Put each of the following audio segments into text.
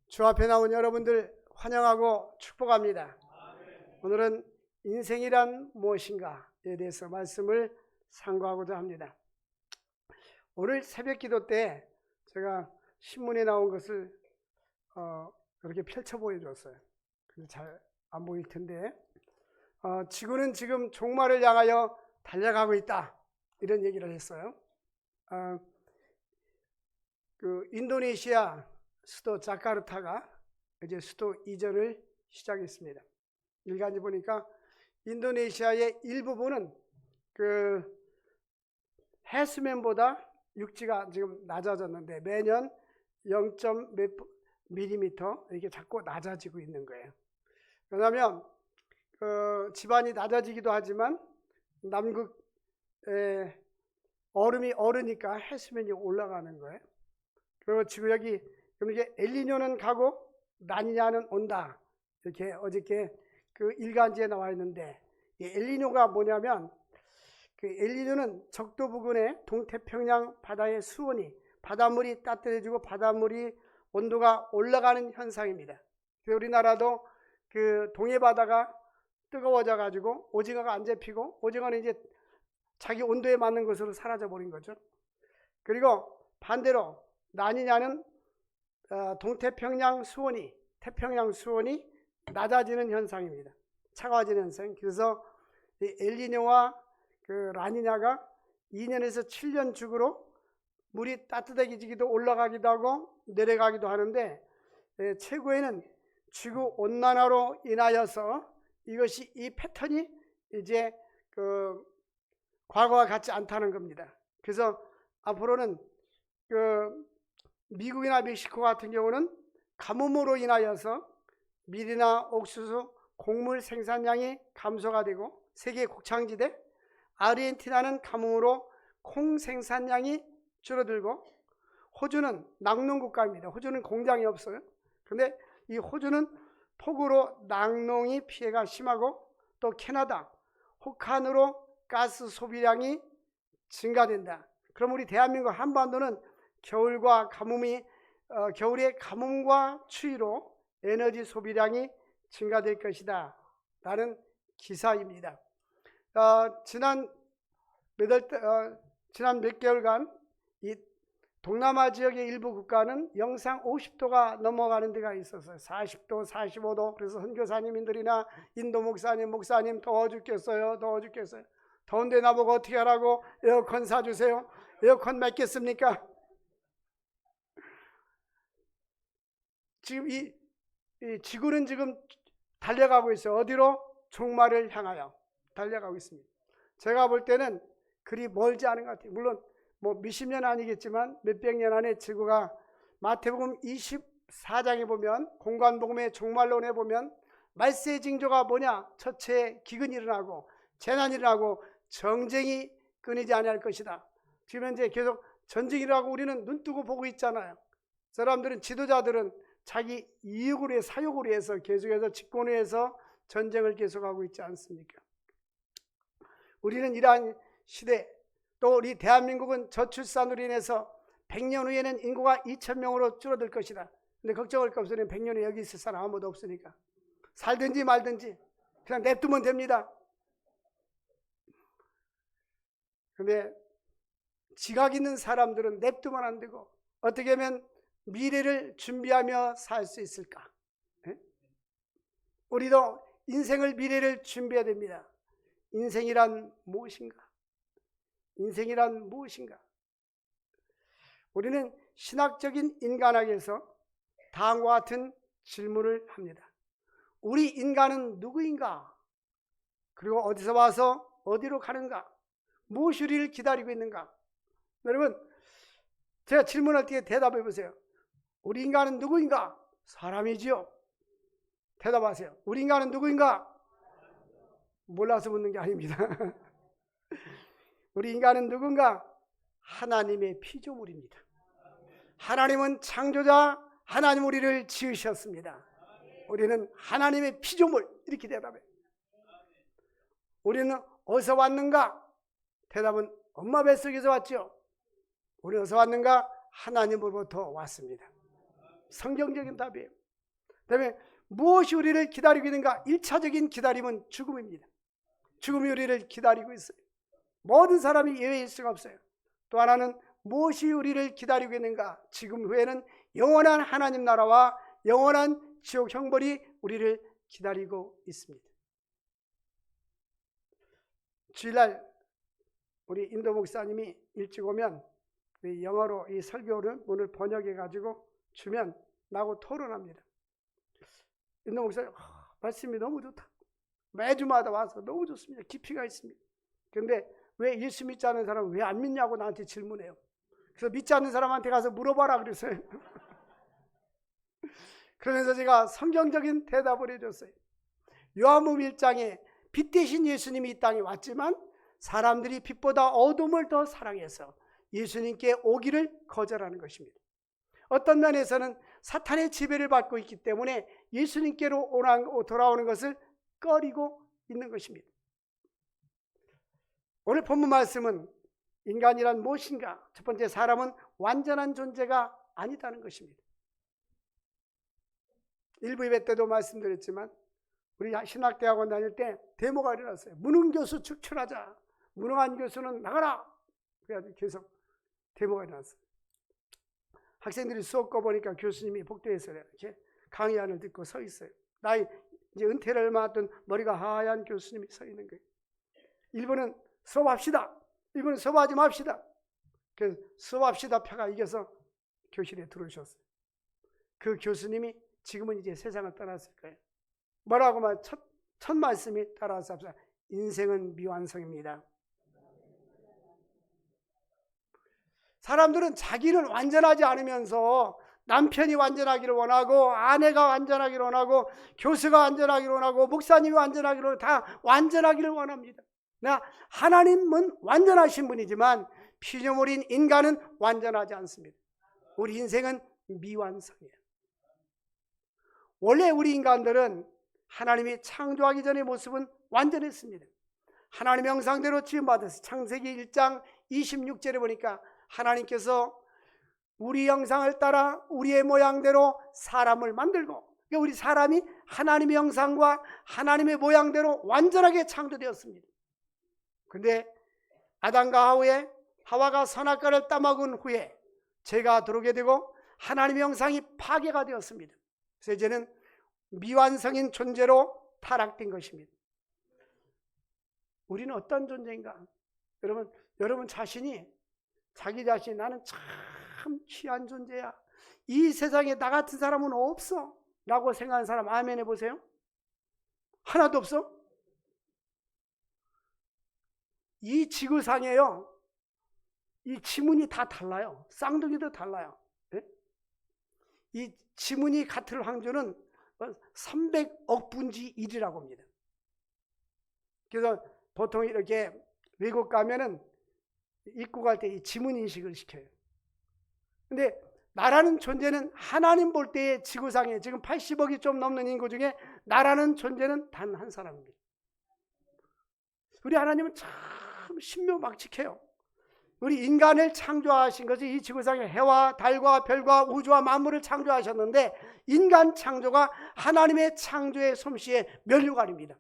주 앞에 나온 여러분들 환영하고 축복합니다. 오늘은 인생이란 무엇인가에 대해서 말씀을 상고하고자 합니다. 오늘 새벽기도 때 제가 신문에 나온 것을 이렇게 펼쳐 보여줬어요. 잘 안 보일 텐데 지구는 지금 종말을 향하여 달려가고 있다, 이런 얘기를 했어요. 인도네시아 수도 자카르타가 이제 수도 이전을 시작했습니다. 일간지 보니까 인도네시아의 일부분은 해수면보다 육지가 지금 낮아졌는데 매년 0.몇 밀리미터 이렇게 자꾸 낮아지고 있는 거예요. 왜냐하면 지반이 낮아지기도 하지만 남극에 얼음이 얼으니까 해수면이 올라가는 거예요. 그리고 지금 여기 이게 엘니뇨는 가고 라니냐는 온다, 이렇게 어저께 일간지에 나와 있는데, 이 엘니뇨가 뭐냐면 엘니뇨는 적도 부근의 동태평양 바다의 수온이, 바닷물이 따뜻해지고 바닷물이 온도가 올라가는 현상입니다. 그래서 우리나라도 동해바다가 뜨거워져 가지고 오징어가 안 잡히고, 오징어는 이제 자기 온도에 맞는 것으로 사라져 버린 거죠. 그리고 반대로 라니냐는 동태평양 수온이, 태평양 수온이 낮아지는 현상입니다. 차가워지는 현상. 그래서 엘니뇨와 라니냐가 2년에서 7년 주기로 물이 따뜻해지기도 올라가기도 하고 내려가기도 하는데, 최고에는 지구 온난화로 인하여서 이것이, 이 패턴이 이제 과거와 같지 않다는 겁니다. 그래서 앞으로는 미국이나 멕시코 같은 경우는 가뭄으로 인하여서 밀이나 옥수수, 곡물 생산량이 감소가 되고, 세계 곡창지대 아르헨티나는 가뭄으로 콩 생산량이 줄어들고, 호주는 낙농국가입니다. 호주는 공장이 없어요. 그런데 이 호주는 폭우로 낙농이 피해가 심하고, 또 캐나다, 혹한으로 가스 소비량이 증가된다. 그럼 우리 대한민국 한반도는 겨울과 가뭄이 겨울에 가뭄과 추위로 에너지 소비량이 증가될 것이다 라는 기사입니다. 지난 몇 개월간 이 동남아 지역의 일부 국가는 영상 50도가 넘어가는 데가 있었어요. 40도, 45도. 그래서 선교사님들이나 인도 목사님 더워 죽겠어요. 더운데 나보고 어떻게 하라고? 에어컨 사주세요. 에어컨 맞겠습니까? 지금 이 지구는 지금 달려가고 있어요. 어디로? 종말을 향하여 달려가고 있습니다. 제가 볼 때는 그리 멀지 않은 것 같아요. 물론 몇십 년 아니겠지만 몇백 년 안에 지구가, 마태복음 24장에 보면, 공관복음의 종말론에 보면 말세의 징조가 뭐냐? 첫째 기근이 일어나고 재난이 일어나고 정쟁이 끊이지 아니할 것이다. 지금 현재 계속 전쟁이라고 우리는 눈뜨고 보고 있잖아요. 사람들은, 지도자들은 자기 이익으로 해서, 사욕으로 해서 계속해서 집권을 해서 전쟁을 계속하고 있지 않습니까? 우리는 이러한 시대, 또 우리 대한민국은 저출산으로 인해서 100년 후에는 인구가 2,000명으로 줄어들 것이다. 근데 걱정할 거 없으니 100년 후에 여기 있을 사람 아무도 없으니까 살든지 말든지 그냥 냅두면 됩니다. 근데 지각 있는 사람들은 냅두면 안 되고, 어떻게 하면 미래를 준비하며 살 수 있을까? 우리도 인생을, 미래를 준비해야 됩니다. 인생이란 무엇인가? 인생이란 무엇인가? 우리는 신학적인 인간학에서 다음과 같은 질문을 합니다. 우리 인간은 누구인가? 그리고 어디서 와서 어디로 가는가? 무엇이 우리를 기다리고 있는가? 여러분, 제가 질문할 때 대답해 보세요. 우리 인간은 누구인가? 사람이지요. 대답하세요. 우리 인간은 누구인가? 몰라서 묻는 게 아닙니다. 우리 인간은 누군가? 하나님의 피조물입니다. 하나님은 창조자, 하나님 우리를 지으셨습니다. 우리는 하나님의 피조물, 이렇게 대답해요. 우리는 어디서 왔는가? 대답은 엄마 뱃속에서 왔죠. 우리는 어디서 왔는가? 하나님으로부터 왔습니다. 성경적인 답이에요. 그다음에 무엇이 우리를 기다리고 있는가? 1차적인 기다림은 죽음입니다. 죽음이 우리를 기다리고 있어요. 모든 사람이 예외일 수가 없어요. 또 하나는 무엇이 우리를 기다리고 있는가? 지금 후에는 영원한 하나님 나라와 영원한 지옥 형벌이 우리를 기다리고 있습니다. 주일날 우리 인도 목사님이 일찍 오면 영어로 이 설교를 오늘 번역해 가지고 주면 나하고 토론합니다. 인도 목사님, 말씀이 너무 좋다. 매주마다 와서 너무 좋습니다. 깊이가 있습니다. 그런데 왜 예수 믿지 않는 사람은 왜 안 믿냐고 나한테 질문해요. 그래서 믿지 않는 사람한테 가서 물어봐라 그랬어요. 그러면서 제가 성경적인 대답을 해줬어요. 요한복음 1장에 빛 대신 예수님이 이 땅에 왔지만 사람들이 빛보다 어둠을 더 사랑해서 예수님께 오기를 거절하는 것입니다. 어떤 면에서는 사탄의 지배를 받고 있기 때문에 예수님께로 돌아오는 것을 꺼리고 있는 것입니다. 오늘 본문 말씀은 인간이란 무엇인가? 첫 번째, 사람은 완전한 존재가 아니다는 것입니다. 일부 예배 때도 말씀드렸지만 우리 신학대학원 다닐 때 데모가 일어났어요. 무능교수 축출하자. 무능한 교수는 나가라. 그래가지고 계속 데모가 일어났어요. 학생들이 수업 거 보니까 교수님이 복도에서 이렇게 강의안을 듣고 서 있어요. 나이 이제 은퇴를 얼마 했던 머리가 하얀 교수님이 서 있는 거예요. 일부는 수업합시다. 일부는 수업하지 맙시다. 그래서 수업합시다 표가 이겨서 교실에 들어오셨어요. 그 교수님이 지금은 이제 세상을 떠났을 거예요. 뭐라고 말 첫 말씀이 따라서 합시다. 인생은 미완성입니다. 사람들은 자기는 완전하지 않으면서 남편이 완전하기를 원하고 아내가 완전하기를 원하고 교수가 완전하기를 원하고 목사님이 완전하기를 원하고 다 완전하기를 원합니다. 하나님은 완전하신 분이지만 피조물인 인간은 완전하지 않습니다. 우리 인생은 미완성이에요. 원래 우리 인간들은 하나님이 창조하기 전의 모습은 완전했습니다. 하나님의 형상대로 지음받아서 창세기 1장 26절에 보니까 하나님께서 우리 형상을 따라 우리의 모양대로 사람을 만들고, 그러니까 우리 사람이 하나님의 형상과 하나님의 모양대로 완전하게 창조되었습니다. 그런데 아담과 하와가 선악과를 따먹은 후에 죄가 들어오게 되고 하나님의 형상이 파괴가 되었습니다. 그래서 이제는 미완성인 존재로 타락된 것입니다. 우리는 어떤 존재인가? 여러분 자신이 자기 자신이 나는 참 취한 존재야. 이 세상에 나 같은 사람은 없어 라고 생각하는 사람 아멘 해보세요. 하나도 없어? 이 지구상에요, 이 지문이 다 달라요. 쌍둥이도 달라요. 네? 이 지문이 같을 확률은 300억 분지 1이라고 합니다. 그래서 보통 이렇게 외국 가면은 입국할 때 이 지문 인식을 시켜요. 근데 나라는 존재는 하나님 볼 때의 지구상에 지금 80억이 좀 넘는 인구 중에 나라는 존재는 단 한 사람입니다. 우리 하나님은 참 신묘막측해요. 우리 인간을 창조하신 것이 이 지구상에 해와 달과 별과 우주와 만물을 창조하셨는데 인간 창조가 하나님의 창조의 솜씨의 면류관입니다.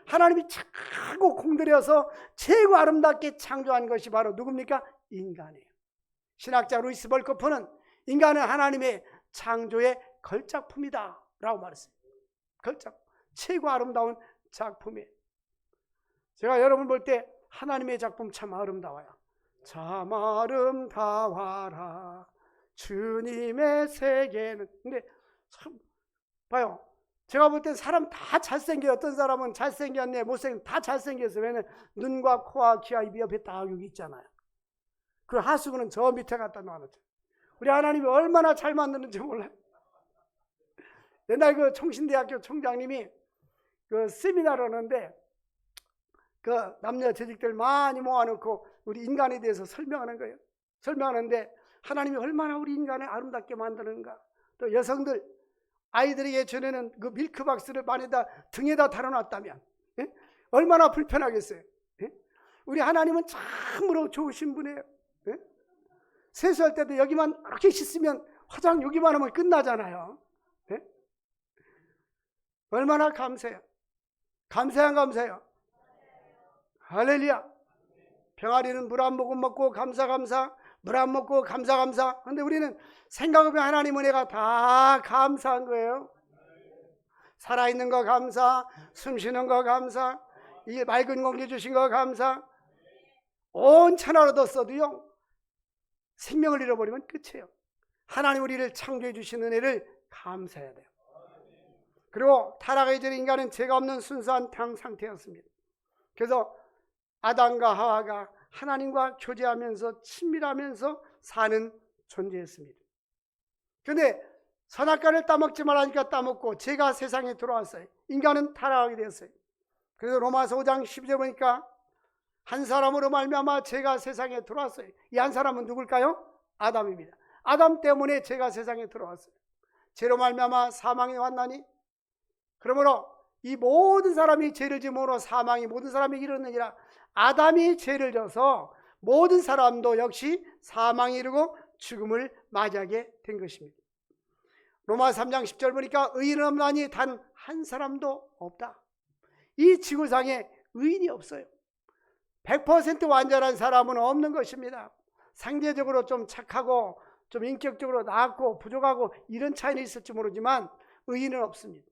하나님이 차고 공들여서 최고 아름답게 창조한 것이 바로 누굽니까? 인간이에요. 신학자 루이스 벌코프는 인간은 하나님의 창조의 걸작품이다 라고 말했어요. 걸작, 최고 아름다운 작품이에요. 제가 여러분 볼 때 하나님의 작품 참 아름다워요. 참 아름다워라 주님의 세계는. 근데 참 봐요, 제가 볼 땐 사람 다 잘생겨요. 어떤 사람은 잘생겼네, 못생겼네, 다 잘생겼어요. 왜냐면 눈과 코와 귀와 입이 옆에 다 여기 있잖아요. 그 하수구는 저 밑에 갖다 놔놨죠. 우리 하나님이 얼마나 잘 만드는지 몰라요. 옛날 그 총신대학교 총장님이 그 세미나를 하는데 그 남녀 재직들 많이 모아놓고 우리 인간에 대해서 설명하는 거예요. 설명하는데 하나님이 얼마나 우리 인간을 아름답게 만드는가. 또 여성들 아이들에게 전에는 그 밀크박스를 등에다 달아놨다면 얼마나 불편하겠어요. 우리 하나님은 참으로 좋으신 분이에요. 세수할 때도 여기만 이렇게 씻으면 화장 6이만 하면 끝나잖아요. 네? 얼마나 감사해요. 감사해요, 안 감사해요? 할렐루야. 병아리는 물 한 모금 먹고 감사. 물 안 먹고 감사. 근데 우리는 생각해보면 하나님 은혜가 다 감사한 거예요. 살아있는 거 감사, 숨 쉬는 거 감사, 이 맑은 공기 주신 거 감사. 온 천하를 얻었어도요, 생명을 잃어버리면 끝이에요. 하나님 우리를 창조해 주신 은혜를 감사해야 돼요. 그리고 타락하기 전에 인간은 죄가 없는 순수한 당 상태였습니다. 그래서 아담과 하와가 하나님과 교제하면서 친밀하면서 사는 존재였습니다. 그런데 선악과를 따먹지 말라니까 따먹고 죄가 세상에 들어왔어요. 인간은 타락하게 되었어요. 그래서 로마서 5장 12절 보니까 한 사람으로 말미암아 죄가 세상에 들어왔어요. 이 한 사람은 누굴까요? 아담입니다. 아담 때문에 죄가 세상에 들어왔어요. 죄로 말미암아 사망이 왔나니, 그러므로 이 모든 사람이 죄를 지음으로 사망이 모든 사람에게 이르느니라. 아담이 죄를 져서 모든 사람도 역시 사망이 이르고 죽음을 맞이하게 된 것입니다. 로마 3장 10절 보니까 의인은 없나니 단 한 사람도 없다. 이 지구상에 의인이 없어요. 100% 완전한 사람은 없는 것입니다. 상대적으로 좀 착하고 좀 인격적으로 나았고 부족하고 이런 차이는 있을지 모르지만 의인은 없습니다.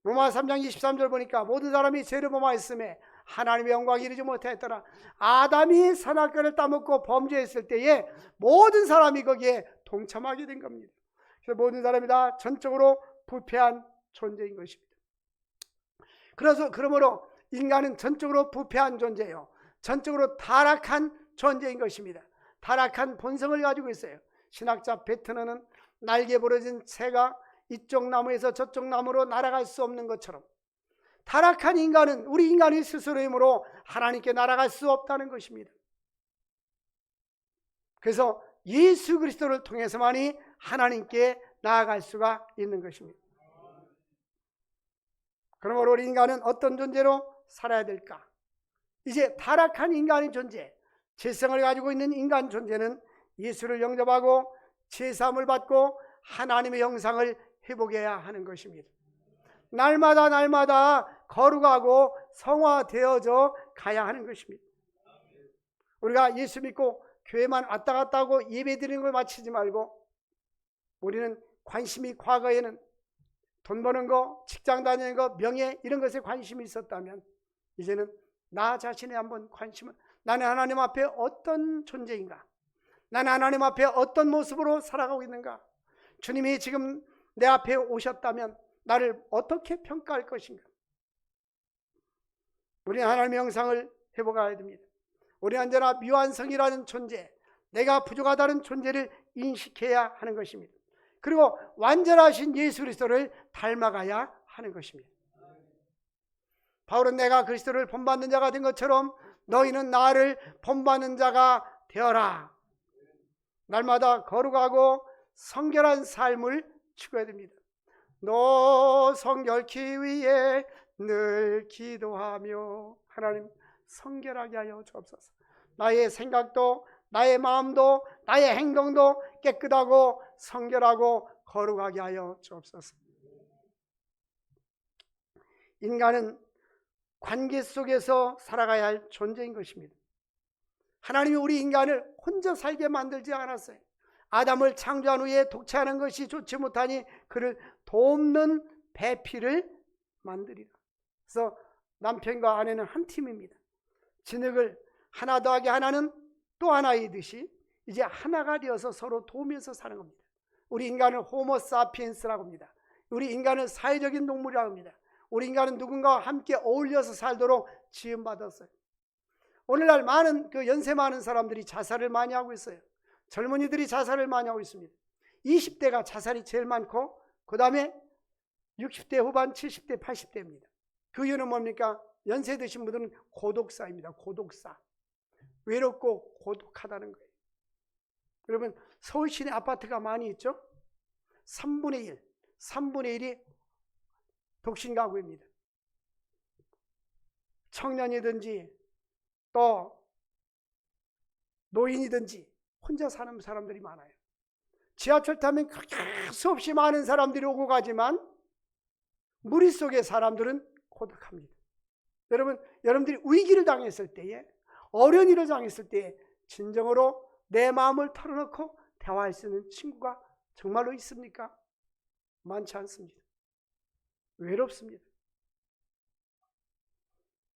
로마 3장 23절 보니까 모든 사람이 죄를 범하였음에 하나님의 영광에 이르지 못하였더라. 아담이 선악과를 따먹고 범죄했을 때에 모든 사람이 거기에 동참하게 된 겁니다. 그래서 모든 사람이 다 전적으로 부패한 존재인 것입니다. 그러므로 인간은 전적으로 부패한 존재예요. 전적으로 타락한 존재인 것입니다. 타락한 본성을 가지고 있어요. 신학자 베트너는 날개 부러진 새가 이쪽 나무에서 저쪽 나무로 날아갈 수 없는 것처럼 타락한 인간은 우리 인간이 스스로의 힘으로 하나님께 날아갈 수 없다는 것입니다. 그래서 예수 그리스도를 통해서만이 하나님께 나아갈 수가 있는 것입니다. 그러므로 우리 인간은 어떤 존재로 살아야 될까? 이제 타락한 인간의 존재, 죄성을 가지고 있는 인간 존재는 예수를 영접하고 제사함을 받고 하나님의 형상을 회복해야 하는 것입니다. 날마다 거룩하고 성화되어져 가야 하는 것입니다. 우리가 예수 믿고 교회만 왔다 갔다 하고 예배 드리는 걸 마치지 말고 우리는 관심이 과거에는 돈 버는 거, 직장 다니는 거, 명예 이런 것에 관심이 있었다면 이제는 나 자신에 한번 관심을, 나는 하나님 앞에 어떤 존재인가? 나는 하나님 앞에 어떤 모습으로 살아가고 있는가? 주님이 지금 내 앞에 오셨다면 나를 어떻게 평가할 것인가? 우리는 하나님의 형상을 회복해야 됩니다. 우리는 언제나 미완성이라는 존재, 내가 부족하다는 존재를 인식해야 하는 것입니다. 그리고 완전하신 예수 그리스도를 닮아가야 하는 것입니다. 바울은 내가 그리스도를 본받는 자가 된 것처럼 너희는 나를 본받는 자가 되어라. 날마다 거룩하고 성결한 삶을 추구해야 됩니다. 너 성결케 위해 늘 기도하며 하나님 성결하게 하여 주옵소서. 나의 생각도 나의 마음도 나의 행동도 깨끗하고 성결하고 거룩하게 하여 주옵소서. 인간은 관계 속에서 살아가야 할 존재인 것입니다. 하나님이 우리 인간을 혼자 살게 만들지 않았어요. 아담을 창조한 후에 독채하는 것이 좋지 못하니 그를 돕는 배필을 만들이라. 그래서 남편과 아내는 한 팀입니다. 진흙을 하나 더하기 하나는 또 하나이듯이 이제 하나가 되어서 서로 도우면서 사는 겁니다. 우리 인간을 호모 사피엔스라고 합니다. 우리 인간은 사회적인 동물이라고 합니다. 우리 인간은 누군가와 함께 어울려서 살도록 지음받았어요. 오늘날 많은 연세 많은 사람들이 자살을 많이 하고 있어요. 젊은이들이 자살을 많이 하고 있습니다. 20대가 자살이 제일 많고 그 다음에 60대 후반, 70대, 80대입니다. 그 이유는 뭡니까? 연세 드신 분들은 고독사입니다. 고독사. 외롭고 고독하다는 거예요. 여러분 서울 시내 아파트가 많이 있죠? 3분의 1이 독신 가구입니다. 청년이든지 또 노인이든지 혼자 사는 사람들이 많아요. 지하철 타면 그렇게 수없이 많은 사람들이 오고 가지만 무리 속의 사람들은 고독합니다. 여러분들이 위기를 당했을 때에, 어려운 일을 당했을 때에 진정으로 내 마음을 털어놓고 대화할 수 있는 친구가 정말로 있습니까? 많지 않습니다. 외롭습니다.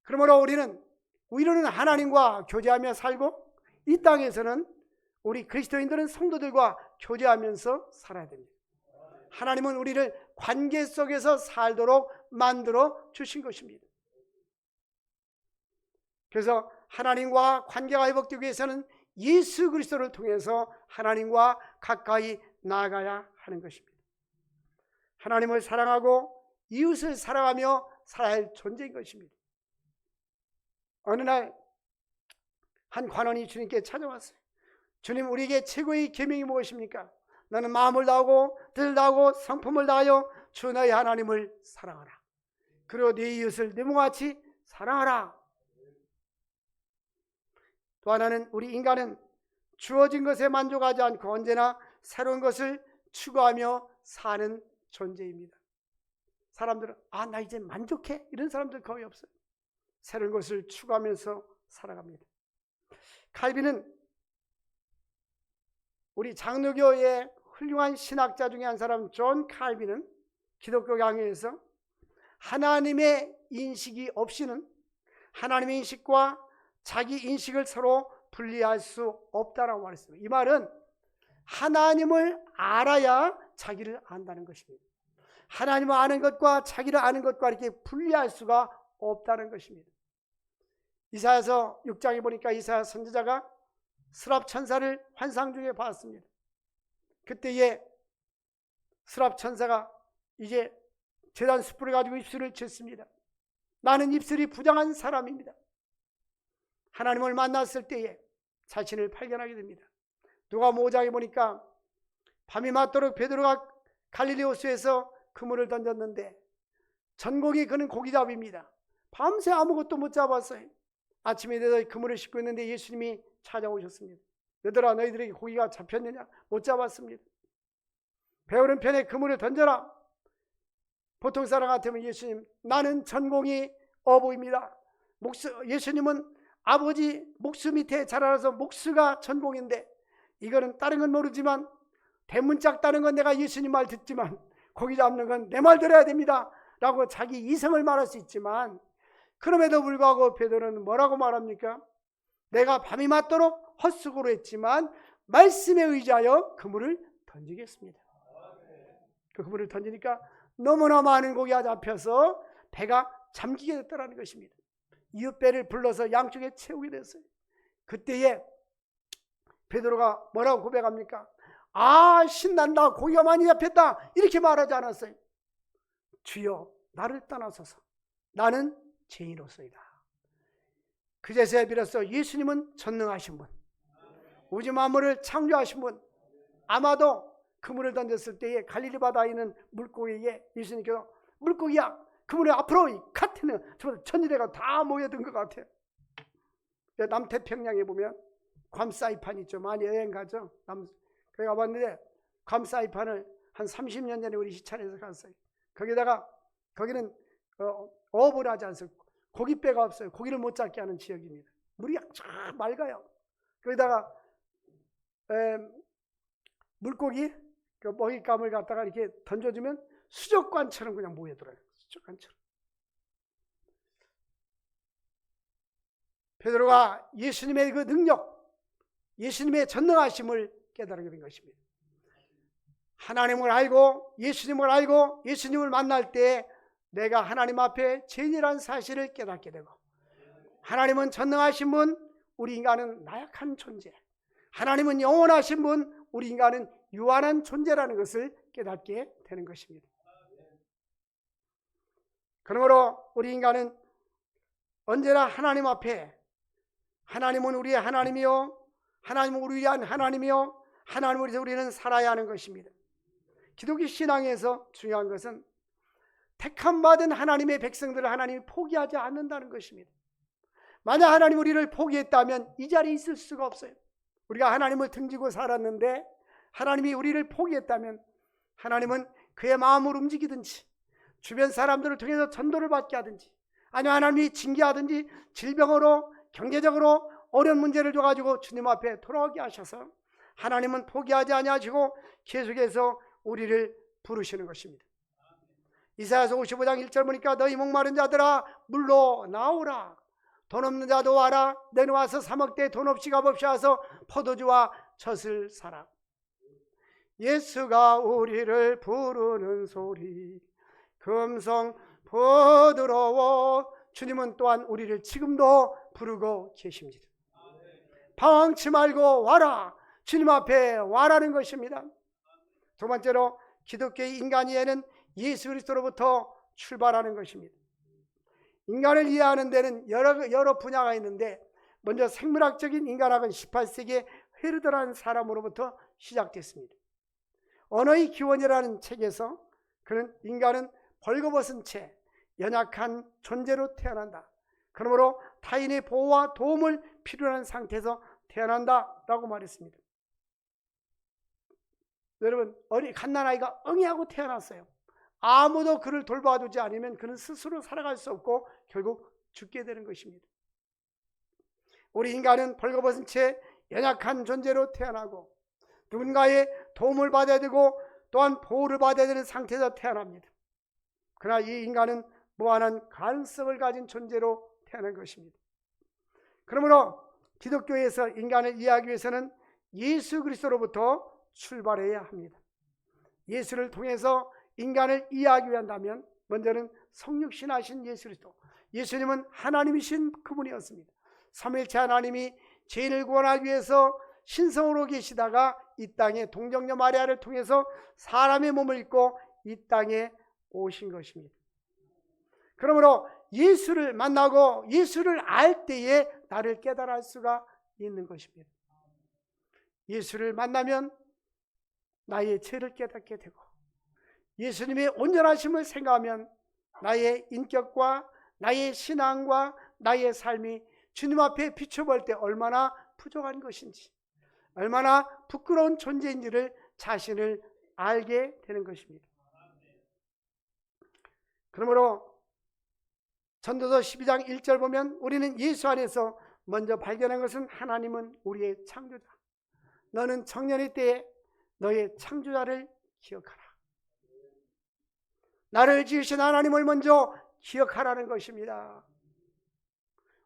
그러므로 우리는 하나님과 교제하며 살고, 이 땅에서는 우리 그리스도인들은 성도들과 교제하면서 살아야 됩니다. 하나님은 우리를 관계 속에서 살도록 만들어 주신 것입니다. 그래서 하나님과 관계가 회복되기 위해서는 예수 그리스도를 통해서 하나님과 가까이 나아가야 하는 것입니다. 하나님을 사랑하고 이웃을 사랑하며 살아야 할 존재인 것입니다. 어느 날 한 관원이 주님께 찾아왔어요. 주님, 우리에게 최고의 계명이 무엇입니까? 너는 마음을 다하고 뜻을 다하고 성품을 다하여 주 너의 하나님을 사랑하라. 그리고 네 이웃을 네 몸같이 사랑하라. 또 하나는 우리 인간은 주어진 것에 만족하지 않고 언제나 새로운 것을 추구하며 사는 존재입니다. 사람들은 나 이제 만족해? 이런 사람들 거의 없어요. 새로운 것을 추구하면서 살아갑니다. 칼빈은 우리 장로교의 훌륭한 신학자 중에 한 사람 존 칼빈은 기독교 강의에서 하나님의 인식이 없이는 하나님의 인식과 자기 인식을 서로 분리할 수 없다라고 말했습니다. 이 말은 하나님을 알아야 자기를 안다는 것입니다. 하나님을 아는 것과 자기를 아는 것과 이렇게 분리할 수가 없다는 것입니다. 이사야서 6장에 보니까 이사야 선지자가 스랍 천사를 환상 중에 봤습니다. 그때에 스랍 천사가 이제 제단 숯불을 가지고 입술을 쳤습니다. 나는 입술이 부정한 사람입니다. 하나님을 만났을 때에 자신을 발견하게 됩니다. 누가복음 5장에 보니까 밤이 맞도록 베드로가 갈릴리 호수에서 그물을 던졌는데 전공이 그는 고기잡이입니다. 밤새 아무것도 못 잡았어요. 아침에 돼서 그물을 싣고 있는데 예수님이 찾아오셨습니다. 얘들아, 너희들에게 고기가 잡혔느냐? 못 잡았습니다. 배우는 편에 그물을 던져라. 보통 사람 같으면 예수님, 나는 전공이 어부입니다. 예수님은 아버지 목수 밑에 자라나서 목수가 전공인데, 이거는 다른 건 모르지만 대문짝 따는 건 내가 예수님 말 듣지만 고기 잡는 건 내 말 들어야 됩니다 라고 자기 이성을 말할 수 있지만, 그럼에도 불구하고 베드로는 뭐라고 말합니까? 내가 밤이 맞도록 헛수고로 했지만 말씀에 의지하여 그물을 던지겠습니다. 그 그물을 던지니까 너무나 많은 고기가 잡혀서 배가 잠기게 됐다는 것입니다. 이웃 배를 불러서 양쪽에 채우게 됐어요. 그때에 베드로가 뭐라고 고백합니까? 신난다, 고기가 많이 잡혔다, 이렇게 말하지 않았어요. 주여, 나를 떠나소서, 나는 죄인으로서이다. 그제서야 비로소 예수님은 전능하신 분, 우주 만물을 창조하신 분, 아마도 그물을 던졌을 때에 갈릴리 바다에 있는 물고기에 예수님께서 물고기야, 그물에 앞으로 카트는 천지대가 다 모여든 것 같아요. 남태평양에 보면 괌 사이판 있죠. 많이 여행 가죠. 거기 가봤는데 괌 사이판을 한 30년 전에 우리 시찰에서 갔어요. 거기는 어업을 하지 않습니다. 고깃배가 없어요. 고기를 못 잡게 하는 지역입니다. 물이 쫙 맑아요. 거기다가 물고기 그 먹잇감을 갖다가 이렇게 던져주면 수족관처럼 그냥 모여들어요. 수족관처럼. 베드로가 예수님의 그 능력, 예수님의 전능하심을 깨달게 된 것입니다. 하나님을 알고 예수님을 알고 예수님을 만날 때 내가 하나님 앞에 죄인이라는 사실을 깨닫게 되고, 하나님은 전능하신 분, 우리 인간은 나약한 존재, 하나님은 영원하신 분, 우리 인간은 유한한 존재라는 것을 깨닫게 되는 것입니다. 그러므로 우리 인간은 언제나 하나님 앞에, 하나님은 우리의 하나님이요, 하나님은 우리를 위한 하나님이요, 하나님을 위해서 우리는 살아야 하는 것입니다. 기독교 신앙에서 중요한 것은 택함받은 하나님의 백성들을 하나님이 포기하지 않는다는 것입니다. 만약 하나님 우리를 포기했다면 이 자리에 있을 수가 없어요. 우리가 하나님을 등지고 살았는데 하나님이 우리를 포기했다면 하나님은 그의 마음을 움직이든지 주변 사람들을 통해서 전도를 받게 하든지 아니면 하나님이 징계하든지 질병으로 경제적으로 어려운 문제를 줘가지고 주님 앞에 돌아오게 하셔서 하나님은 포기하지 아니하시고 계속해서 우리를 부르시는 것입니다. 이사야서 55장 1절 보니까 너희 목마른 자들아 물로 나오라. 돈 없는 자도 와라. 내려와서 사 먹되 돈 없이 값없이 와서 포도주와 젖을 사라. 예수가 우리를 부르는 소리 금성 부드러워. 주님은 또한 우리를 지금도 부르고 계십니다. 방황치 말고 와라. 주님 앞에 와라는 것입니다. 두 번째로 기독교의 인간이해는 예수 그리스도로부터 출발하는 것입니다. 인간을 이해하는 데는 여러 분야가 있는데 먼저 생물학적인 인간학은 18세기에 헤르드라는 사람으로부터 시작됐습니다. 언어의 기원이라는 책에서 그는 인간은 벌거벗은 채 연약한 존재로 태어난다. 그러므로 타인의 보호와 도움을 필요로 하는 상태에서 태어난다라고 말했습니다. 여러분, 갓난아이가 응애하고 태어났어요. 아무도 그를 돌봐주지 않으면 그는 스스로 살아갈 수 없고 결국 죽게 되는 것입니다. 우리 인간은 벌거벗은 채 연약한 존재로 태어나고 누군가의 도움을 받아야 되고 또한 보호를 받아야 되는 상태에서 태어납니다. 그러나 이 인간은 무한한 가능성을 가진 존재로 태어난 것입니다. 그러므로 기독교에서 인간을 이해하기 위해서는 예수 그리스도로부터 출발해야 합니다. 예수를 통해서 인간을 이해하기 위한다면 먼저는 성육신하신 예수 그리스도, 예수님은 하나님이신 그분이었습니다. 삼위일체 하나님이 죄인을 구원하기 위해서 신성으로 계시다가 이 땅에 동정녀 마리아를 통해서 사람의 몸을 입고 이 땅에 오신 것입니다. 그러므로 예수를 만나고 예수를 알 때에 나를 깨달아 알 수가 있는 것입니다. 예수를 만나면 나의 죄를 깨닫게 되고 예수님의 온전하심을 생각하면 나의 인격과 나의 신앙과 나의 삶이 주님 앞에 비춰볼 때 얼마나 부족한 것인지, 얼마나 부끄러운 존재인지를 자신을 알게 되는 것입니다. 그러므로 전도서 12장 1절 보면 우리는 예수 안에서 먼저 발견한 것은 하나님은 우리의 창조자. 너는 청년의 때에 너의 창조자를 기억하라. 나를 지으신 하나님을 먼저 기억하라는 것입니다.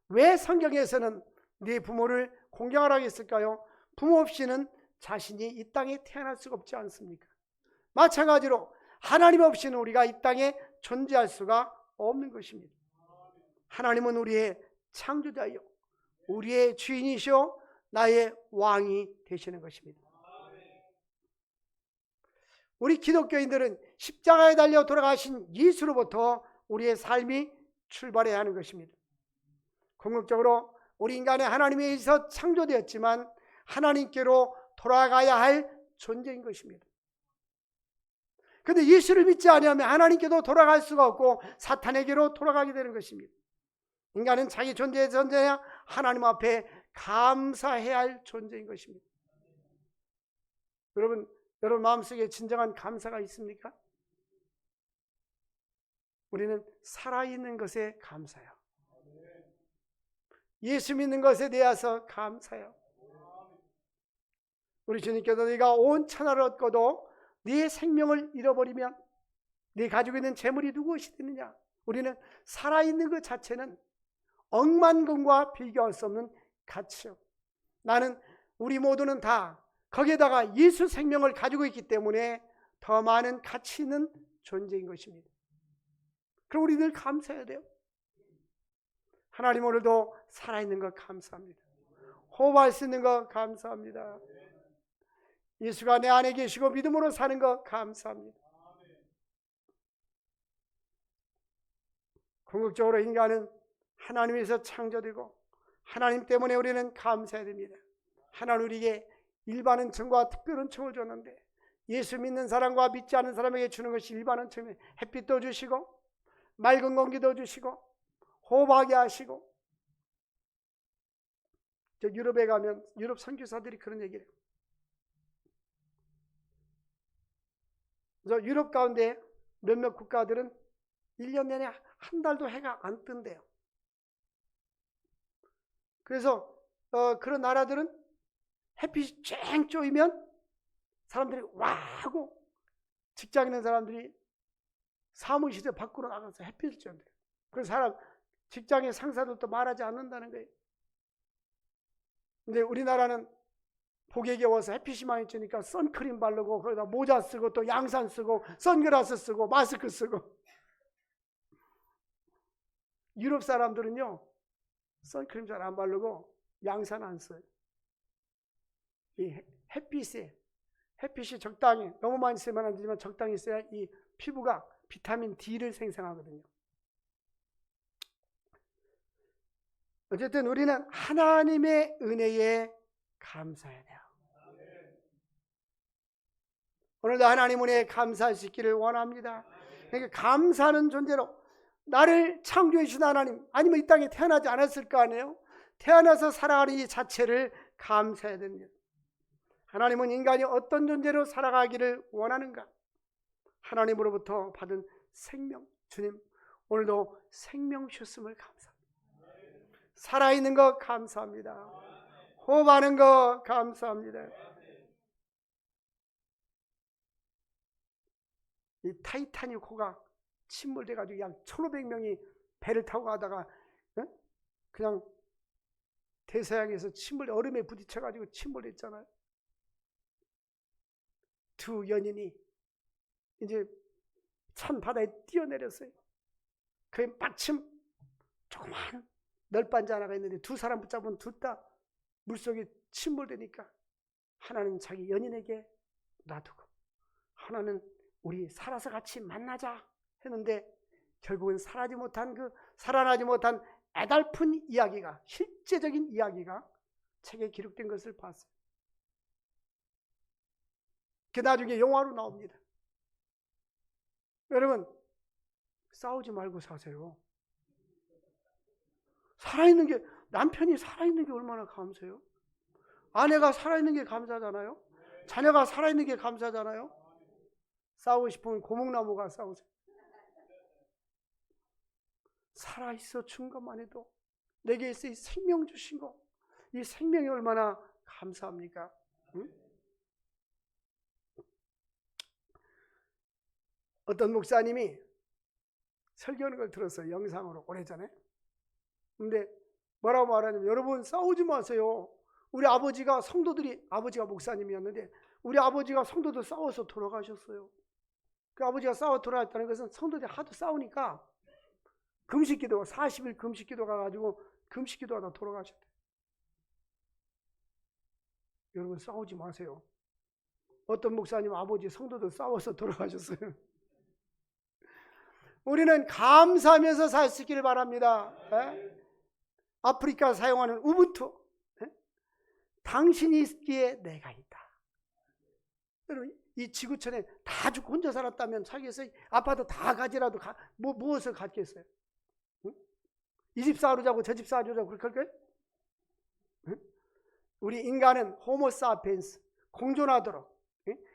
왜 성경에서는 네 부모를 공경하라고 했을까요? 부모 없이는 자신이 이 땅에 태어날 수가 없지 않습니까? 마찬가지로 하나님 없이는 우리가 이 땅에 존재할 수가 없는 것입니다. 하나님은 우리의 창조자요, 우리의 주인이시오, 나의 왕이 되시는 것입니다. 우리 기독교인들은 십자가에 달려 돌아가신 예수로부터 우리의 삶이 출발해야 하는 것입니다. 궁극적으로 우리 인간은 하나님에 의해서 창조되었지만 하나님께로 돌아가야 할 존재인 것입니다. 그런데 예수를 믿지 않으면 하나님께도 돌아갈 수가 없고 사탄에게로 돌아가게 되는 것입니다. 인간은 자기 존재의 존재야 하나님 앞에 감사해야 할 존재인 것입니다. 여러분 마음속에 진정한 감사가 있습니까? 우리는 살아있는 것에 감사해요. 예수 믿는 것에 대해서 감사해요. 우리 주님께서 네가 온 천하를 얻고도 네 생명을 잃어버리면 네 가지고 있는 재물이 무엇이 되느냐? 우리는 살아있는 것 자체는 억만금과 비교할 수 없는 가치요. 우리 모두는 다 거기에다가 예수 생명을 가지고 있기 때문에 더 많은 가치 있는 존재인 것입니다. 그럼 우리 늘 감사해야 돼요. 하나님 오늘도 살아있는 것 감사합니다. 호흡할 수 있는 것 감사합니다. 예수가 내 안에 계시고 믿음으로 사는 것 감사합니다. 궁극적으로 인간은 하나님에서 창조되고 하나님 때문에 우리는 감사해야 됩니다. 하나님 우리에게 일반 은총과 특별 은총을 줬는데 예수 믿는 사람과 믿지 않는 사람에게 주는 것이 일반 은총이에요. 햇빛도 주시고 맑은 공기도 주시고 호흡하게 하시고. 저 유럽에 가면 유럽 선교사들이 그런 얘기를 해요. 그래서 유럽 가운데 몇몇 국가들은 1년 내내 한 달도 해가 안 뜬대요. 그래서 그런 나라들은 햇빛이 쨍 쪼이면 사람들이 와 하고 직장 있는 사람들이 사무실에 밖으로 나가서 햇빛을 쬐는데요. 그래서 직장의 상사들도 말하지 않는다는 거예요. 근데 우리나라는 복에 겨워서 햇빛이 많이 쬐니까 선크림 바르고 거기다 모자 쓰고 또 양산 쓰고 선글라스 쓰고 마스크 쓰고. 유럽 사람들은요 선크림 잘 안 바르고 양산 안 써요. 이 햇빛이 적당히, 너무 많이 쓰면 안 되지만 적당히 써야 이 피부가 비타민 D를 생성하거든요. 어쨌든 우리는 하나님의 은혜에 감사해야 돼요. 오늘도 하나님 은혜에 감사할 수 있기를 원합니다. 그러니까 감사하는 존재로 나를 창조해 주신 하나님, 아니면 이 땅에 태어나지 않았을 거 아니에요? 태어나서 살아가는 이 자체를 감사해야 됩니다. 하나님은 인간이 어떤 존재로 살아가기를 원하는가? 하나님으로부터 받은 생명, 주님 오늘도 생명 주셨음을 감사합니다. 살아있는 것 감사합니다. 호흡하는 것 감사합니다. 이 타이타닉 호가 침몰돼가지고 약 1,500명이 배를 타고 가다가 그냥 대서양에서 얼음에 부딪혀가지고 침몰했잖아요. 두 연인이 이제 찬 바다에 뛰어내렸어요. 그게 마침 조그마한 널빤지 하나가 있는데 두 사람 붙잡으면 둘 다 물속에 침몰되니까 하나는 자기 연인에게 놔두고 하나는 우리 살아서 같이 만나자 했는데 결국은 살아나지 못한 애달픈 이야기가, 실제적인 이야기가 책에 기록된 것을 봤어요. 그 나중에 영화로 나옵니다. 여러분 싸우지 말고 사세요. 살아있는 게, 남편이 살아있는 게 얼마나 감사해요? 아내가 살아있는 게 감사하잖아요. 자녀가 살아있는 게 감사하잖아요. 싸우고 싶으면 고목나무가 싸우세요. 살아있어 준 것만 해도 내게 있어 이 생명 주신 거, 이 생명이 얼마나 감사합니까? 응? 어떤 목사님이 설교하는 걸 들었어요. 영상으로 오래전에. 근데 뭐라고 말하냐면, 여러분 싸우지 마세요. 우리 아버지가 목사님이었는데 우리 아버지가 성도들 싸워서 돌아가셨어요. 그 아버지가 싸워 돌아갔다는 것은 성도들이 하도 싸우니까 금식기도 40일 금식기도 가가지고 금식기도하다 돌아가셨대요. 여러분 싸우지 마세요. 어떤 목사님 아버지 성도들 싸워서 돌아가셨어요. 우리는 감사하면서 살 수 있기를 바랍니다. 아프리카 사용하는 우분투, 당신이 있기에 내가 있다. 여러분 이 지구촌에 다 죽고 혼자 살았다면 자기에서 아파트 다 가지라도 무엇을 갖겠어요? 응? 이 집 싸우자고 저 집 싸우자고 그렇게 할 거예요? 응? 우리 인간은 호모사피엔스, 공존하도록,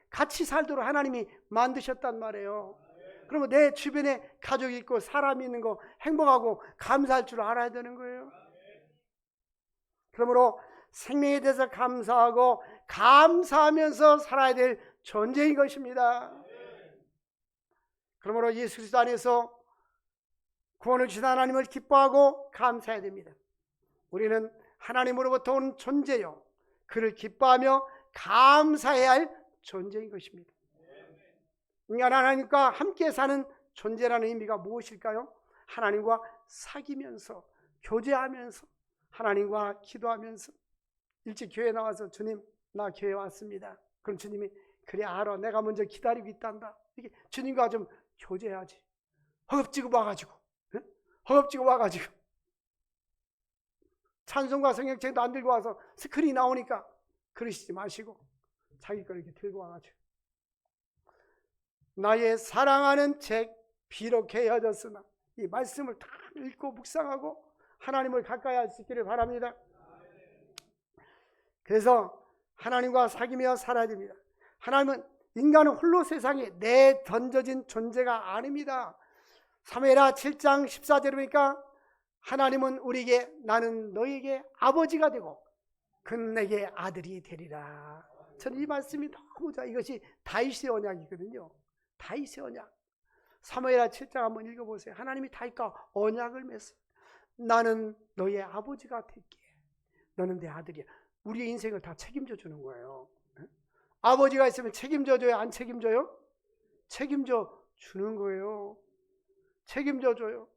같이 살도록 하나님이 만드셨단 말이에요. 그러면 내 주변에 가족이 있고 사람이 있는 거 행복하고 감사할 줄 알아야 되는 거예요. 그러므로 생명에 대해서 감사하고 감사하면서 살아야 될 존재인 것입니다. 그러므로 예수 그리스도 안에서 구원을 주신 하나님을 기뻐하고 감사해야 됩니다. 우리는 하나님으로부터 온 존재요, 그를 기뻐하며 감사해야 할 존재인 것입니다. 인간 하나님과 함께 사는 존재라는 의미가 무엇일까요? 하나님과 사귀면서, 교제하면서, 하나님과 기도하면서. 일찍 교회 나와서 주님 나 교회 왔습니다. 그럼 주님이 그래 알아, 내가 먼저 기다리고 있단다. 이게 주님과 좀 교제해야지. 허겁지겁 와가지고 찬송가 성경책도 안 들고 와서 스크린 나오니까 그러시지 마시고 자기 걸 이렇게 들고 와가지고, 나의 사랑하는 책 비록 헤어졌으나, 이 말씀을 다 읽고 묵상하고 하나님을 가까이 할 수 있기를 바랍니다. 그래서 하나님과 사귀며 살아야 됩니다. 하나님은 인간은 홀로 세상에 내던져진 존재가 아닙니다. 사무엘하 7장 14절에 보니까 하나님은 우리에게 나는 너에게 아버지가 되고 그는 내게 아들이 되리라. 저는 이 말씀이 너무 좋아. 이것이 다윗의 언약이거든요. 다윗의 언약. 사무엘하 7장 한번 읽어보세요. 하나님이 다윗과 언약을 맺어. 나는 너의 아버지가 될게. 너는 내 아들이야. 우리의 인생을 다 책임져 주는 거예요. 아버지가 있으면 책임져 줘요? 안 책임져요? 책임져 주는 거예요. 책임져 줘요.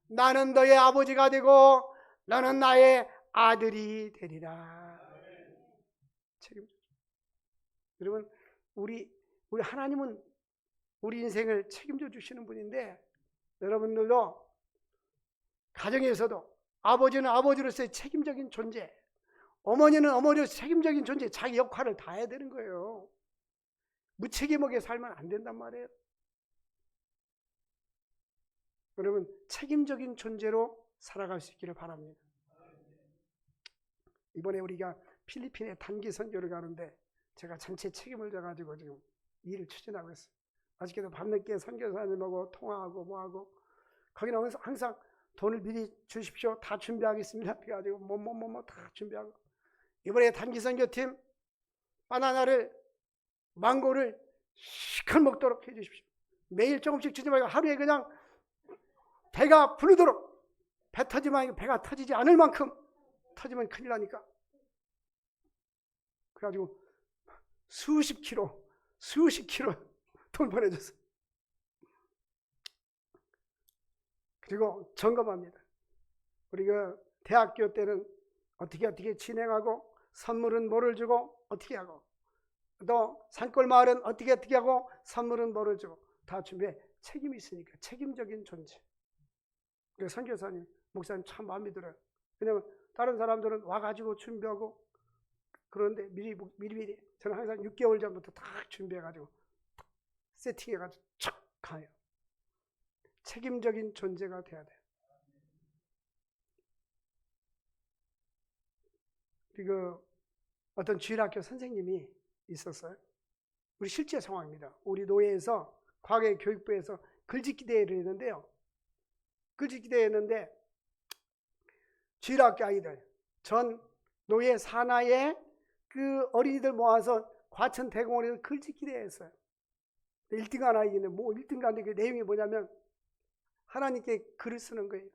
나는 너의 아버지가 되고 너는 나의 아들이 되리라. 책임져. 여러분, 우리 하나님은 우리 인생을 책임져 주시는 분인데, 여러분들도 가정에서도 아버지는 아버지로서의 책임적인 존재, 어머니는 어머니로서 책임적인 존재, 자기 역할을 다 해야 되는 거예요. 무책임하게 살면 안 된단 말이에요. 여러분, 책임적인 존재로 살아갈 수 있기를 바랍니다. 이번에 우리가 필리핀에 단기 선교를 가는데 제가 전체 책임을 져가지고 지금 일을 추진하고 있어요. 아직도 밤늦게 선교사님하고 통화하고 뭐하고, 거기는 항상 돈을 미리 주십시오. 다 준비하겠습니다. 그래가지고 뭐 다 준비하고, 이번에 단기 선교팀 바나나를, 망고를 시큰 먹도록 해주십시오. 매일 조금씩 주지 말고 하루에 그냥 배가 부르도록, 배 터지면 배가 터지지 않을 만큼 터지면 큰일 나니까. 그래가지고 수십 킬로 돈 보내줬어. 그리고 점검합니다. 우리가 대학교 때는 어떻게 진행하고, 선물은 뭐를 주고 어떻게 하고, 또 산골 마을은 어떻게 하고 선물은 뭐를 주고, 다 준비해. 책임이 있으니까 책임적인 존재. 그래서 선교사님, 목사님 참 마음에 들어요. 왜냐면 다른 사람들은 와가지고 준비하고 그런데 미리 저는 항상 6개월 전부터 다 준비해가지고 세팅해가지고 촥 가요. 책임적인 존재가 돼야 돼요. 그리고 어떤 주일학교 선생님이 있었어요. 우리 실제 상황입니다. 우리 노예에서 과거의 교육부에서 글짓기 대회를 했는데요. 글짓기 대회 했는데 주일학교 아이들, 전 노예 산하의 그 어린이들 모아서 과천 대공원에서 글짓기 대회 했어요. 1등한 아이는 뭐 1등한 그 내용이 뭐냐면 하나님께 글을 쓰는 거예요.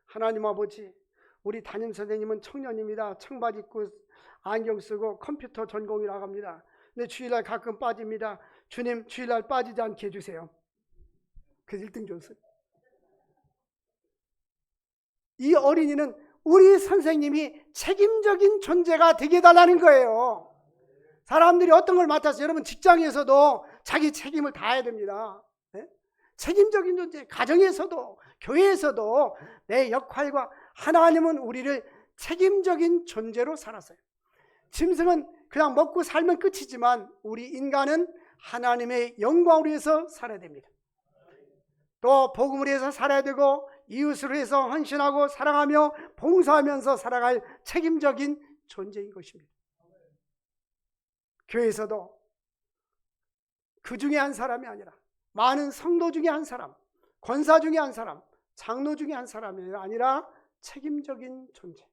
하나님 아버지, 우리 담임 선생님은 청년입니다. 청바지 입고 안경 쓰고 컴퓨터 전공이라고 합니다. 근데 주일날 가끔 빠집니다. 주님, 주일날 빠지지 않게 해주세요. 그래서 1등 줬어요. 이 어린이는 우리 선생님이 책임적인 존재가 되게 해달라는 거예요. 사람들이 어떤 걸 맡아서, 여러분 직장에서도 자기 책임을 다해야 됩니다. 네? 책임적인 존재, 가정에서도 교회에서도 내 역할과, 하나님은 우리를 책임적인 존재로 살았어요. 짐승은 그냥 먹고 살면 끝이지만 우리 인간은 하나님의 영광을 위해서 살아야 됩니다. 또 복음을 위해서 살아야 되고, 이웃을 위해서 헌신하고 사랑하며 봉사하면서 살아갈 책임적인 존재인 것입니다. 교회에서도 그 중에 한 사람이 아니라 많은 성도 중에 한 사람, 권사 중에 한 사람, 장로 중에 한 사람이 아니라 책임적인 존재,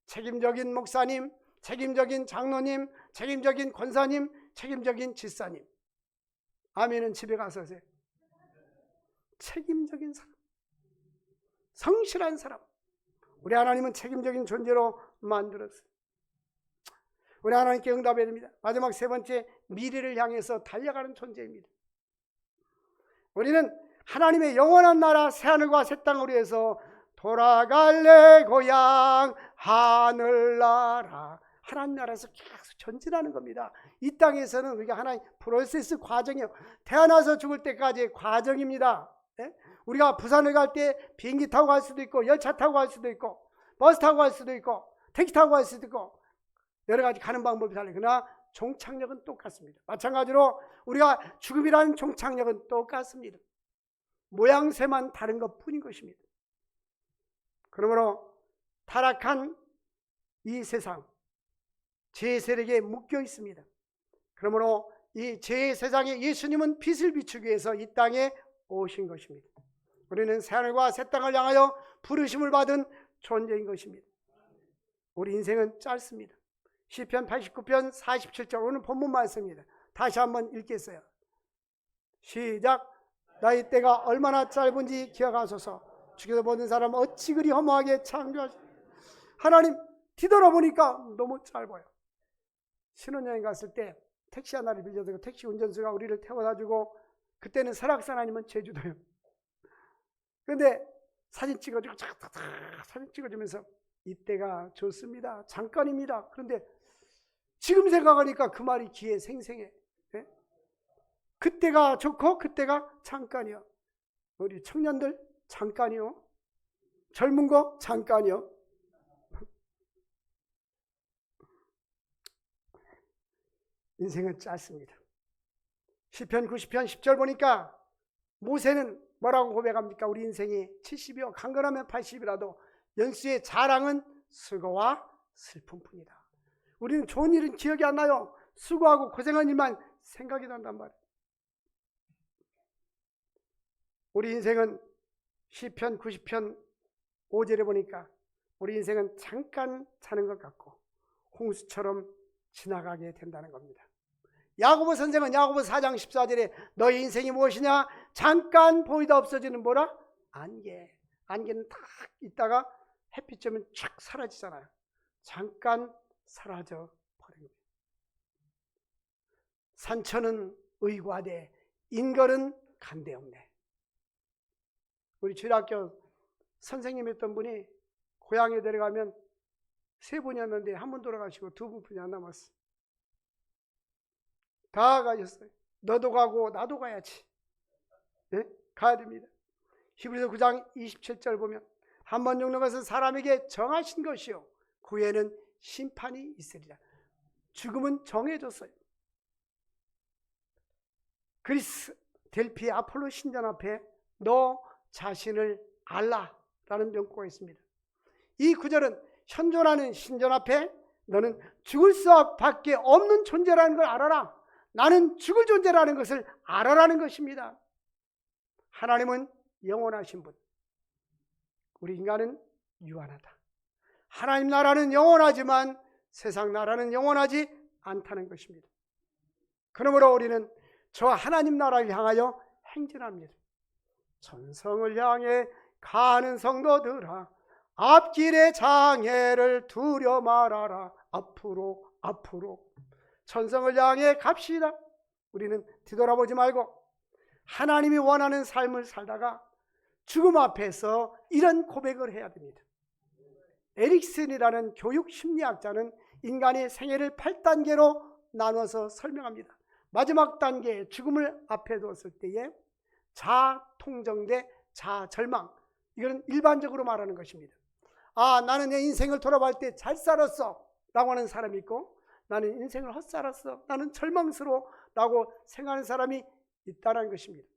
책임적인 목사님, 책임적인 장로님, 책임적인 권사님, 책임적인 집사님. 아멘은 집에 가서 하세요. 책임적인 사람, 성실한 사람. 우리 하나님은 책임적인 존재로 만들었어요. 우리 하나님께 응답해야 됩니다. 마지막 세 번째, 미래를 향해서 달려가는 존재입니다. 우리는 하나님의 영원한 나라 새하늘과 새 땅을 위해서 돌아갈래 고향 하늘나라, 하나님 나라에서 계속 전진하는 겁니다. 이 땅에서는 우리가 하나의 프로세스 과정이에요. 태어나서 죽을 때까지의 과정입니다. 네? 우리가 부산을 갈 때 비행기 타고 갈 수도 있고, 열차 타고 갈 수도 있고, 버스 타고 갈 수도 있고, 택시 타고 갈 수도 있고, 여러 가지 가는 방법이 달라요. 그러나 종착역은 똑같습니다. 마찬가지로 우리가 죽음이라는 종착역은 똑같습니다. 모양새만 다른 것 뿐인 것입니다. 그러므로 타락한 이 세상, 죄 세력에 묶여 있습니다. 그러므로 이 죄의 세상에 예수님은 빛을 비추기 위해서 이 땅에 오신 것입니다. 우리는 새하늘과 새 땅을 향하여 부르심을 받은 존재인 것입니다. 우리 인생은 짧습니다. 시편 89편 47절 오늘 본문 말씀입니다. 다시 한번 읽겠어요. 시작. 나의 때가 얼마나 짧은지 기억하소서. 주께서 모든 사람 어찌 그리 허무하게 창조하시오. 하나님 뒤돌아보니까 너무 짧아요. 신혼여행 갔을 때 택시 하나를 빌려서 택시 운전수가 우리를 태워다주고, 그때는 설악산 아니면 제주도요. 그런데 사진 찍어주고 사진 찍어주면서 이때가 좋습니다. 잠깐입니다. 그런데 지금 생각하니까 그 말이 귀에 생생해. 네? 그때가 좋고 그때가 잠깐이요. 우리 청년들 잠깐이요. 젊은 거 잠깐이요. 인생은 짧습니다. 시편 90편 10절 보니까 모세는 뭐라고 고백합니까? 우리 인생이 70이요 강건하면 80이라도 연수의 자랑은 수고와 슬픔뿐이다. 우리는 좋은 일은 기억이 안 나요. 수고하고 고생한 일만 생각이 난단 말이에요. 우리 인생은 시편 90편 5절에 보니까 우리 인생은 잠깐 사는 것 같고 홍수처럼 지나가게 된다는 겁니다. 야고보 선생은 야고보 4장 14절에 너의 인생이 무엇이냐? 잠깐 보이다 없어지는 뭐라? 안개. 안개는 딱 있다가 햇빛 쬐면 촥 사라지잖아요. 잠깐 사라져 버린 거예요. 산천은 의과대 인걸은 간대없네. 우리 주일학교 선생님이었던 분이 고향에 내려가면 3분이었는데 한 분 돌아가시고 2분뿐이 안 남았어. 다 가셨어요. 너도 가고 나도 가야지. 네? 가야 됩니다. 히브리서 9장 27절 보면 한 번 죽는 것은 사람에게 정하신 것이요 그 후에는 심판이 있으리라. 죽음은 정해졌어요. 그리스 델피 아폴로 신전 앞에 너 자신을 알라라는 명구가 있습니다. 이 구절은 현존하는 신전 앞에 너는 죽을 수밖에 없는 존재라는 걸 알아라. 나는 죽을 존재라는 것을 알아라는 것입니다. 하나님은 영원하신 분, 우리 인간은 유한하다. 하나님 나라는 영원하지만 세상 나라는 영원하지 않다는 것입니다. 그러므로 우리는 저 하나님 나라를 향하여 행진합니다. 천성을 향해 가는 성도들아 앞길의 장애를 두려 말아라. 앞으로 천성을 향해 갑시다. 우리는 뒤돌아보지 말고 하나님이 원하는 삶을 살다가 죽음 앞에서 이런 고백을 해야 됩니다. 에릭슨이라는 교육심리학자는 인간의 생애를 8단계로 나눠서 설명합니다. 마지막 단계 죽음을 앞에 두었을 때에 자통정 대 자절망, 이건 일반적으로 말하는 것입니다. 나는 내 인생을 돌아볼 때 잘 살았어 라고 하는 사람이 있고, 나는 인생을 헛살았어, 나는 절망스러워 라고 생각하는 사람이 있다는 것입니다.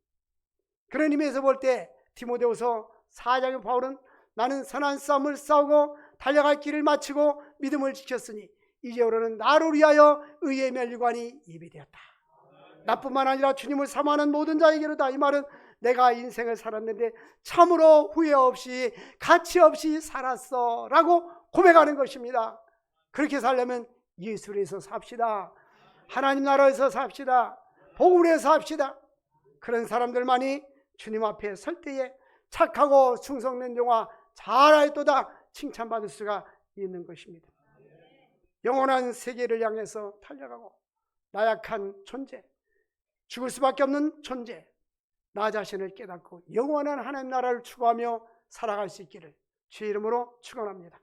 그런 의미에서 볼 때 디모데후서 4장의 바울은 나는 선한 싸움을 싸우고 달려갈 길을 마치고 믿음을 지켰으니 이제로는 나를 위하여 의의 면류관이 예비되었다. 나뿐만 아니라 주님을 사모하는 모든 자에게로다. 이 말은 내가 인생을 살았는데 참으로 후회 없이 가치 없이 살았어 라고 고백하는 것입니다. 그렇게 살려면 예수를 위해서 삽시다. 하나님 나라에서 삽시다. 복음을 위해서 삽시다. 그런 사람들만이 주님 앞에 설 때에 착하고 충성된 종아 잘하였도다 칭찬받을 수가 있는 것입니다. 영원한 세계를 향해서 달려가고 나약한 존재, 죽을 수밖에 없는 존재, 나 자신을 깨닫고 영원한 하나님 나라를 추구하며 살아갈 수 있기를 주의 이름으로 축원합니다.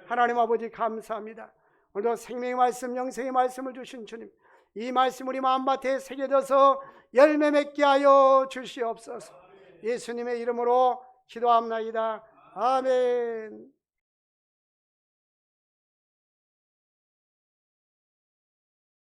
하나님 아버지 감사합니다. 오늘도 생명의 말씀, 영생의 말씀을 주신 주님, 이 말씀 우리 마음밭에 새겨져서 열매 맺게 하여 주시옵소서. 예수님의 이름으로 기도합나이다. 아멘.